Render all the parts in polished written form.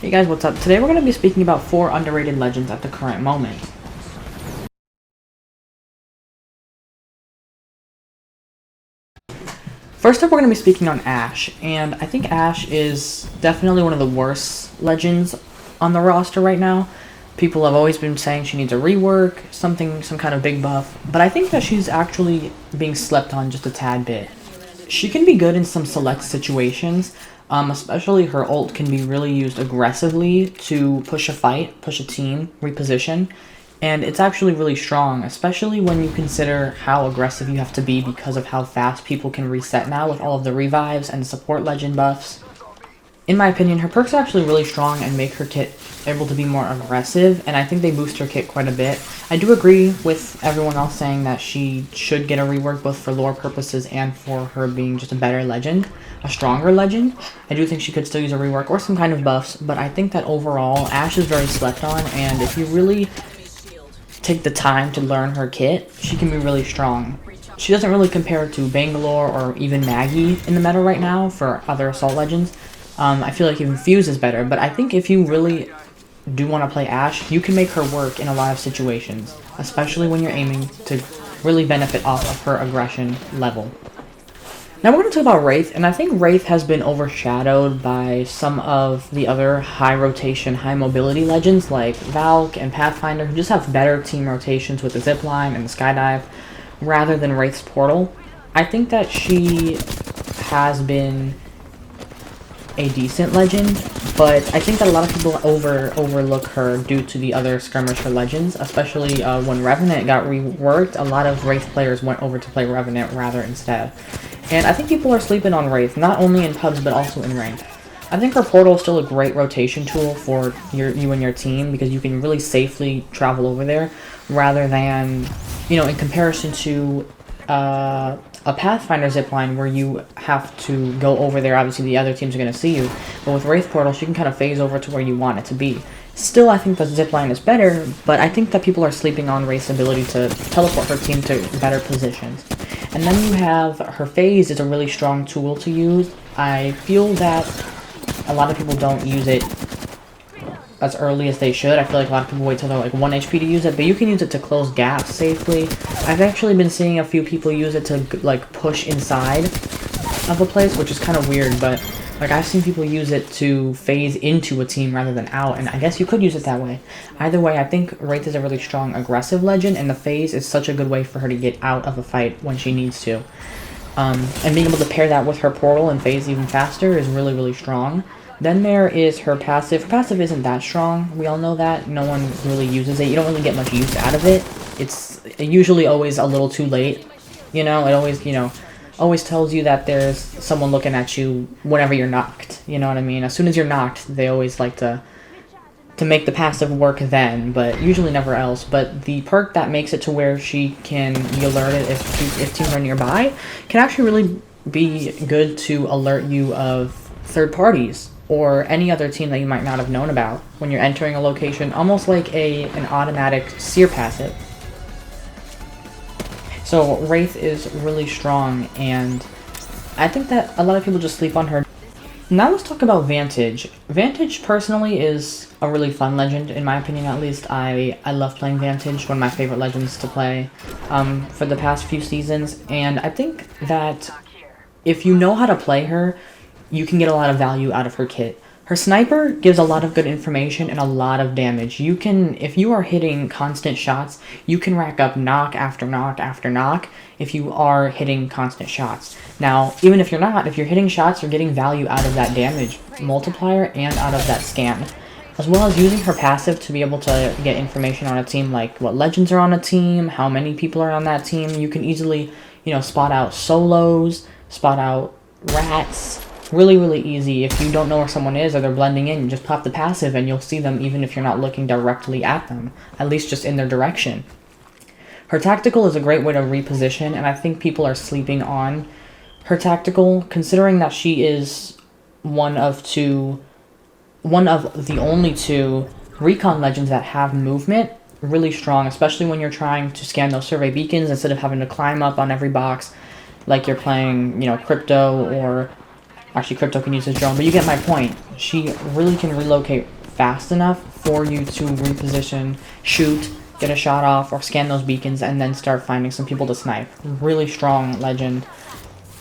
Hey guys, what's up? Today we're going to be speaking about 4 underrated legends at the current moment. First up, we're going to be speaking on Ashe, and I think Ashe is definitely one of the worst legends on the roster right now. People have always been saying she needs a rework, some kind of big buff, but I think that she's actually being slept on just a tad bit. She can be good in some select situations, especially her ult can be really used aggressively to push a fight, push a team, reposition, and it's actually really strong, especially when you consider how aggressive you have to be because of how fast people can reset now with all of the revives and support legend buffs. In my opinion, her perks are actually really strong and make her kit able to be more aggressive, and I think they boost her kit quite a bit. I do agree with everyone else saying that she should get a rework both for lore purposes and for her being just a better legend, a stronger legend. I do think she could still use a rework or some kind of buffs, but I think that overall, Ashe is very slept on, and if you really take the time to learn her kit, she can be really strong. She doesn't really compare to Bangalore or even Maggie in the meta right now for other Assault Legends. I feel like even Fuse is better, but I think if you really do want to play Ashe, you can make her work in a lot of situations, especially when you're aiming to really benefit off of her aggression level. Now we're going to talk about Wraith, and I think Wraith has been overshadowed by some of the other high rotation, high mobility legends like Valk and Pathfinder, who just have better team rotations with the zipline and the skydive, rather than Wraith's portal. I think that she has been a decent legend, but I think that a lot of people overlook her due to the other skirmisher legends, especially when Revenant got reworked. A lot of Wraith players went over to play Revenant rather instead. And I think people are sleeping on Wraith, not only in pubs but also in ranked. I think her portal is still a great rotation tool for you and your team because you can really safely travel over there rather than, in comparison to a Pathfinder zipline where you have to go over there. Obviously, the other teams are going to see you. But with Wraith Portal, she can kind of phase over to where you want it to be. Still, I think the zipline is better, but I think that people are sleeping on Wraith's ability to teleport her team to better positions. And then you have her phase is a really strong tool to use. I feel that a lot of people don't use it as early as they should. I feel like a lot of people wait till they're like 1 HP to use it, but you can use it to close gaps safely. I've actually been seeing a few people use it to like push inside of a place, which is kind of weird, but like I've seen people use it to phase into a team rather than out, and I guess you could use it that way. Either way, I think Wraith is a really strong aggressive legend, and the phase is such a good way for her to get out of a fight when she needs to. And being able to pair that with her portal and phase even faster is really, really strong. Then there is her passive. Her passive isn't that strong. We all know that. No one really uses it. You don't really get much use out of it. It's usually always a little too late. It always, always tells you that there's someone looking at you whenever you're knocked. You know what I mean? As soon as you're knocked, they always like to make the passive work then, but usually never else. But the perk that makes it to where she can be alerted if teams are nearby can actually really be good to alert you of third parties or any other team that you might not have known about when you're entering a location, almost like an automatic seer passive. So Wraith is really strong, and I think that a lot of people just sleep on her. Now let's talk about Vantage. Vantage personally is a really fun legend, in my opinion at least. I love playing Vantage, one of my favorite legends to play for the past few seasons, and I think that if you know how to play her, you can get a lot of value out of her kit. Her sniper gives a lot of good information and a lot of damage. You can, if you are hitting constant shots, you can rack up knock after knock after knock if you are hitting constant shots. Now, even if you're not, if you're hitting shots, you're getting value out of that damage multiplier and out of that scan. As well as using her passive to be able to get information on a team, like what legends are on a team, how many people are on that team. You can easily, spot out solos, spot out rats. Really, really easy. If you don't know where someone is or they're blending in, you just pop the passive and you'll see them even if you're not looking directly at them, at least just in their direction. Her tactical is a great way to reposition, and I think people are sleeping on her tactical, considering that she is one of the only 2 recon legends that have movement really strong, especially when you're trying to scan those survey beacons instead of having to climb up on every box like you're playing, Crypto, or actually Crypto can use his drone, but you get my point. She really can relocate fast enough for you to reposition, shoot, get a shot off, or scan those beacons, and then start finding some people to snipe. Really strong legend.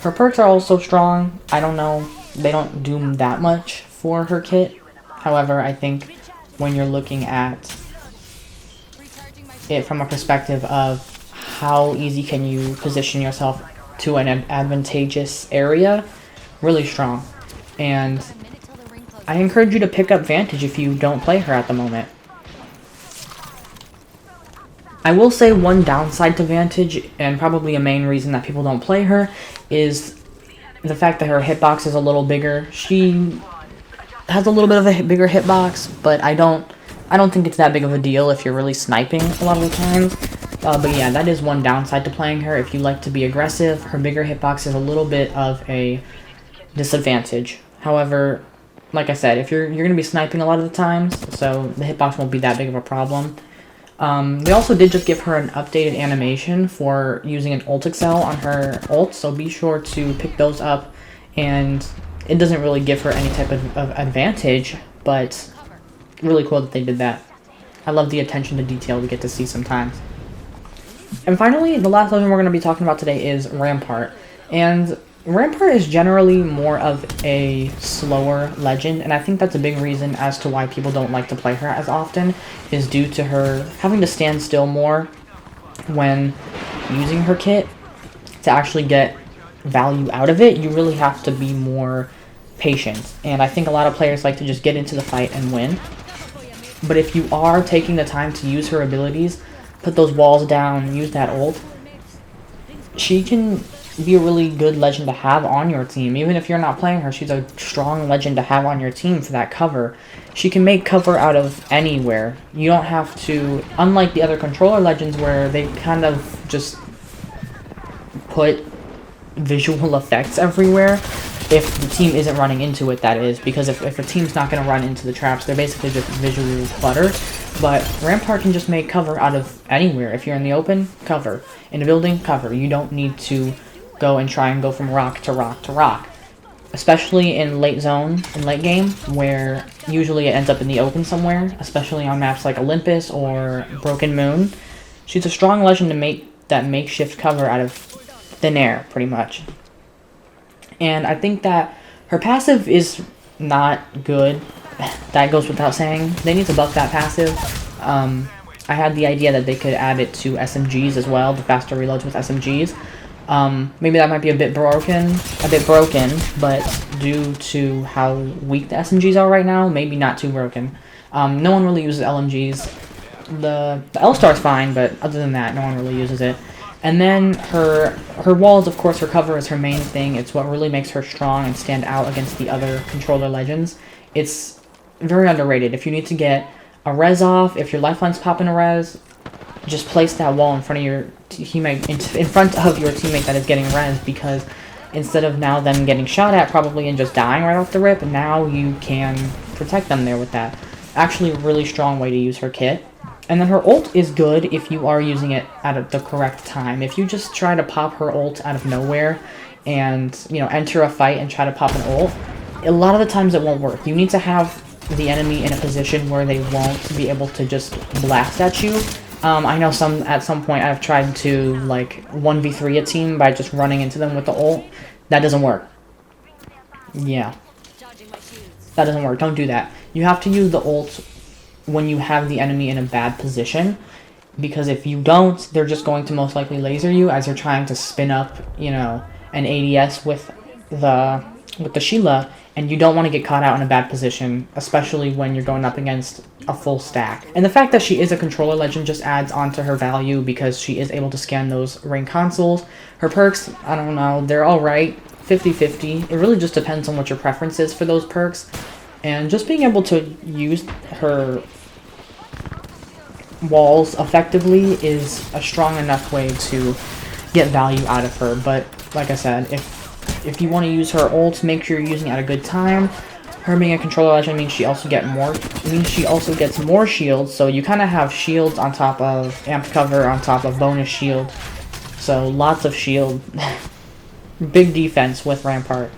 Her perks are also strong. I don't know, they don't do that much for her kit. However, I think when you're looking at it from a perspective of how easy can you position yourself to an advantageous area, really strong. And I encourage you to pick up Vantage if you don't play her at the moment. I will say one downside to Vantage, and probably a main reason that people don't play her, is the fact that her hitbox is a little bigger. She has a little bit of a bigger hitbox, but I don't think it's that big of a deal if you're really sniping a lot of the times. But yeah, that is one downside to playing her. If you like to be aggressive, her bigger hitbox is a little bit of a disadvantage. However, like I said, if you're going to be sniping a lot of the times, so the hitbox won't be that big of a problem. They also did just give her an updated animation for using an ult excel on her ult, so be sure to pick those up. And it doesn't really give her any type of advantage, but really cool that they did that. I love the attention to detail we get to see sometimes. And finally, the last legend we're going to be talking about today is Rampart. And Rampart is generally more of a slower legend, and I think that's a big reason as to why people don't like to play her as often, is due to her having to stand still more when using her kit. To actually get value out of it, you really have to be more patient, and I think a lot of players like to just get into the fight and win. But if you are taking the time to use her abilities, put those walls down, use that ult, she can be a really good legend to have on your team. Even if you're not playing her, she's a strong legend to have on your team for that cover. She can make cover out of anywhere. You don't have to, unlike the other controller legends where they kind of just put visual effects everywhere, if the team isn't running into it, that is, because if a team's not going to run into the traps, they're basically just visual clutter. But Rampart can just make cover out of anywhere. If you're in the open, cover. In a building, cover. You don't need to go and try and go from rock to rock to rock. Especially in late zone, in late game, where usually it ends up in the open somewhere, especially on maps like Olympus or Broken Moon. She's a strong legend to make that makeshift cover out of thin air, pretty much. And I think that her passive is not good. That goes without saying. They need to buff that passive. I had the idea that they could add it to SMGs as well, the faster reloads with SMGs. Maybe that might be a bit broken, but due to how weak the SMGs are right now, maybe not too broken. No one really uses LMGs. The L-Star's fine, but other than that, no one really uses it. And then her walls, of course, her cover is her main thing. It's what really makes her strong and stand out against the other controller legends. It's very underrated. If you need to get a res off, if your lifeline's popping a res, just place that wall in front of your teammate, in front of your teammate that is getting res, because instead of now them getting shot at probably and just dying right off the rip, now you can protect them there with that. Actually, a really strong way to use her kit. And then her ult is good if you are using it at the correct time. If you just try to pop her ult out of nowhere and, you know, enter a fight and try to pop an ult, a lot of the times it won't work. You need to have the enemy in a position where they won't be able to just blast at you. I know at some point I've tried to, like, 1v3 a team by just running into them with the ult. That doesn't work. Yeah. That doesn't work. Don't do that. You have to use the ult when you have the enemy in a bad position, because if you don't, they're just going to most likely laser you as you're trying to spin up, you know, an ADS with the Sheila, and you don't want to get caught out in a bad position, especially when you're going up against a full stack. And the fact that she is a controller legend just adds on to her value, because she is able to scan those ring consoles. Her perks, I don't know, they're alright, 50-50. It really just depends on what your preference is for those perks. And just being able to use her walls effectively is a strong enough way to get value out of her. But like I said, if you want to use her ult, make sure you're using it at a good time. Her being a controller legend means she also gets more shields, so you kind of have shields on top of amped cover on top of bonus shield. So lots of shield. Big defense with Rampart.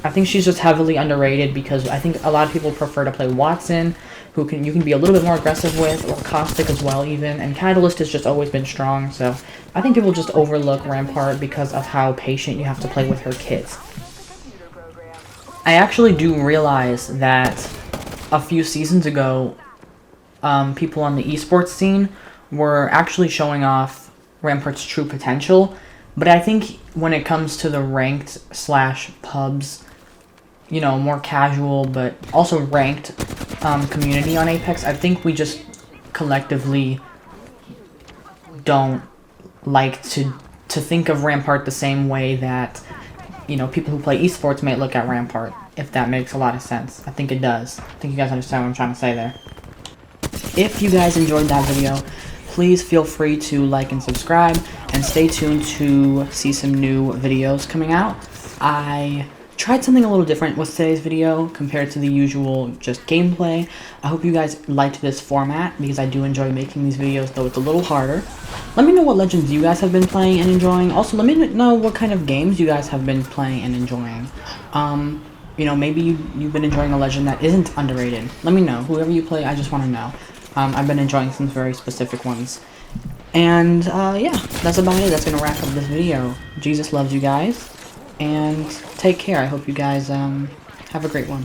I think she's just heavily underrated because I think a lot of people prefer to play Watson, who you can be a little bit more aggressive with, or Caustic as well even, and Catalyst has just always been strong, so I think people just overlook Rampart because of how patient you have to play with her kits. I actually do realize that a few seasons ago, people on the esports scene were actually showing off Rampart's true potential, but I think when it comes to the ranked / pubs, you know, more casual but also ranked community on Apex, I think we just collectively don't like to think of Rampart the same way that, you know, people who play esports may look at Rampart, if that makes a lot of sense. I think it does. I think you guys understand what I'm trying to say there. If you guys enjoyed that video, please feel free to like and subscribe, and stay tuned to see some new videos coming out. I tried something a little different with today's video compared to the usual just gameplay. I hope you guys liked this format because I do enjoy making these videos, though it's a little harder. Let me know what legends you guys have been playing and enjoying. Also, let me know what kind of games you guys have been playing and enjoying. You know, maybe you've been enjoying a legend that isn't underrated. Let me know. Whoever you play, I just want to know. I've been enjoying some very specific ones. And, yeah, that's about it. That's going to wrap up this video. Jesus loves you guys. And take care. I hope you guys have a great one.